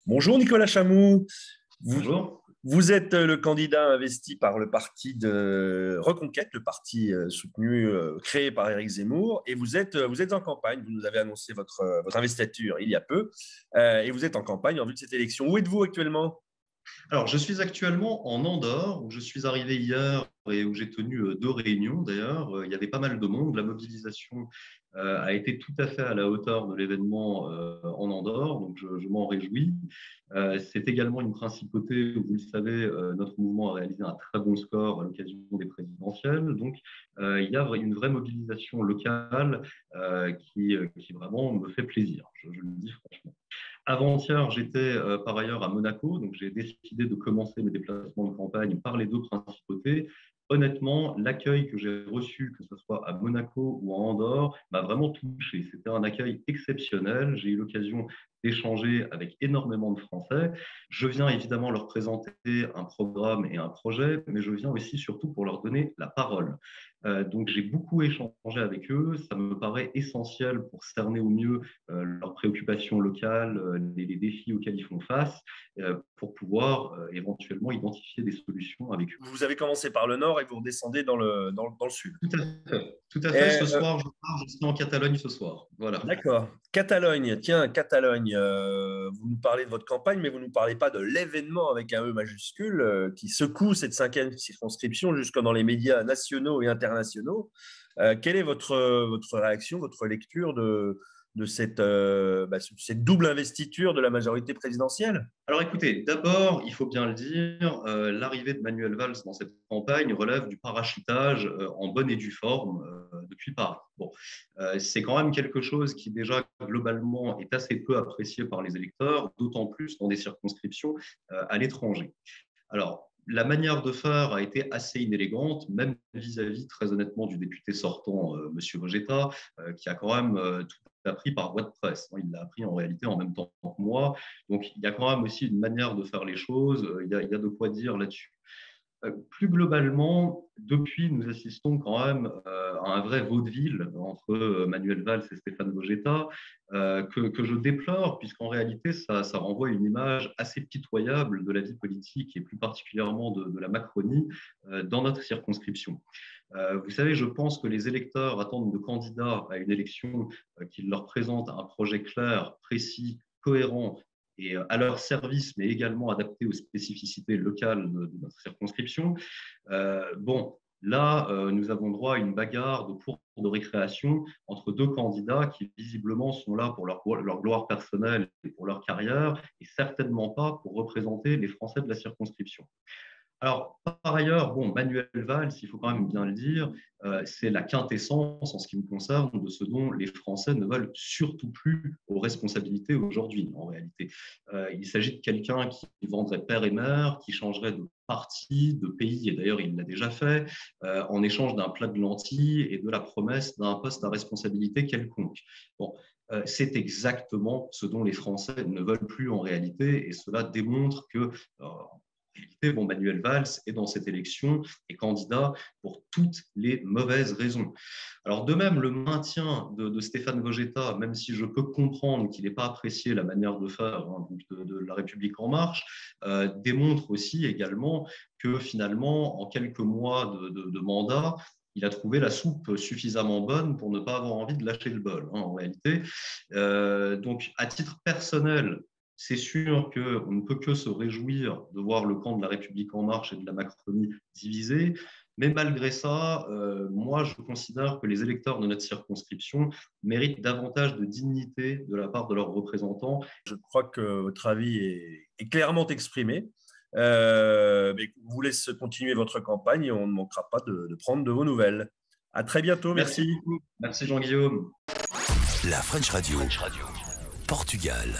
Bonjour Nicolas Chamou. Vous, Bonjour. vous êtes le candidat investi par le parti de Reconquête, le parti soutenu, créé par Éric Zemmour, et vous êtes en campagne. Vous nous avez annoncé votre investiture il y a peu, et vous êtes en campagne en vue de cette élection. Où êtes-vous actuellement? Alors, je suis actuellement en Andorre, où je suis arrivé hier et où j'ai tenu deux réunions d'ailleurs. Il y avait pas mal de monde. La mobilisation a été tout à fait à la hauteur de l'événement en Andorre, donc je m'en réjouis. C'est également une principauté où, vous le savez, notre mouvement a réalisé un très bon score à l'occasion des présidentielles. Donc, il y a une vraie mobilisation locale qui vraiment me fait plaisir, je le dis franchement. Avant-hier, j'étais par ailleurs à Monaco, donc j'ai décidé de commencer mes déplacements de campagne par les deux principautés. Honnêtement, l'accueil que j'ai reçu, que ce soit à Monaco ou à Andorre, m'a vraiment touché. C'était un accueil exceptionnel. J'ai eu l'occasion d'échanger avec énormément de Français. Je viens évidemment leur présenter un programme et un projet, mais je viens aussi surtout pour leur donner la parole. Donc j'ai beaucoup échangé avec eux. Ça me paraît essentiel pour cerner au mieux leurs préoccupations locales, les défis auxquels ils font face, pour pouvoir éventuellement identifier des solutions avec eux. Vous avez commencé par le nord et vous redescendez dans le sud. Tout à fait. Tout à fait. Et, Ce soir, je serai en Catalogne ce soir. Voilà. d'accord. Catalogne, tiens, Catalogne, vous nous parlez de votre campagne, mais vous ne nous parlez pas de l'événement avec un E majuscule qui secoue cette cinquième circonscription jusque dans les médias nationaux et internationaux. Quelle est votre réaction, votre lecture de cette double investiture de la majorité présidentielle? Alors écoutez, d'abord, il faut bien le dire, l'arrivée de Manuel Valls dans cette campagne relève du parachutage en bonne et due forme depuis Paris. Bon, c'est quand même quelque chose qui déjà globalement est assez peu apprécié par les électeurs, d'autant plus dans des circonscriptions à l'étranger. Alors, la manière de faire a été assez inélégante, même vis-à-vis, très honnêtement, du député sortant, M. Vogetta, qui a quand même tout appris par voie de presse. Il l'a appris en réalité en même temps que moi. Donc, il y a quand même aussi une manière de faire les choses. Il y a de quoi dire là-dessus. Plus globalement, depuis, nous assistons quand même à un vrai vaudeville entre Manuel Valls et Stéphane Vogetta, que je déplore, puisqu'en réalité, ça renvoie une image assez pitoyable de la vie politique et plus particulièrement de la Macronie dans notre circonscription. Vous savez, je pense que les électeurs attendent de candidats à une élection qui leur présente un projet clair, précis, cohérent et à leur service, mais également adapté aux spécificités locales de notre circonscription. Bon, là, nous avons droit à une bagarre de cours de récréation entre deux candidats qui visiblement sont là pour leur gloire personnelle et pour leur carrière, et certainement pas pour représenter les Français de la circonscription. Alors, par ailleurs, bon, Manuel Valls, il faut quand même bien le dire, c'est la quintessence, en ce qui me concerne, de ce dont les Français ne veulent surtout plus aux responsabilités aujourd'hui, en réalité. Il s'agit de quelqu'un qui vendrait père et mère, qui changerait de parti, de pays, et d'ailleurs il l'a déjà fait, en échange d'un plat de lentilles et de la promesse d'un poste à responsabilité quelconque. Bon, c'est exactement ce dont les Français ne veulent plus en réalité, et cela démontre que réalité, bon, Manuel Valls est dans cette élection et candidat pour toutes les mauvaises raisons. Alors de même, le maintien de Stéphane Vogetta, même si je peux comprendre qu'il n'ait pas apprécié la manière de faire de La République En Marche, démontre aussi également que finalement, en quelques mois de mandat, il a trouvé la soupe suffisamment bonne pour ne pas avoir envie de lâcher le bol, en réalité. Donc, à titre personnel, c'est sûr qu'on ne peut que se réjouir de voir le camp de La République En Marche et de la Macronie divisé. Mais malgré ça, moi, je considère que les électeurs de notre circonscription méritent davantage de dignité de la part de leurs représentants. Je crois que votre avis est clairement exprimé. Mais on vous laisse continuer votre campagne et on ne manquera pas de prendre de vos nouvelles. À très bientôt, Merci merci. beaucoup. Merci Jean-Guillaume. La French Radio. Portugal.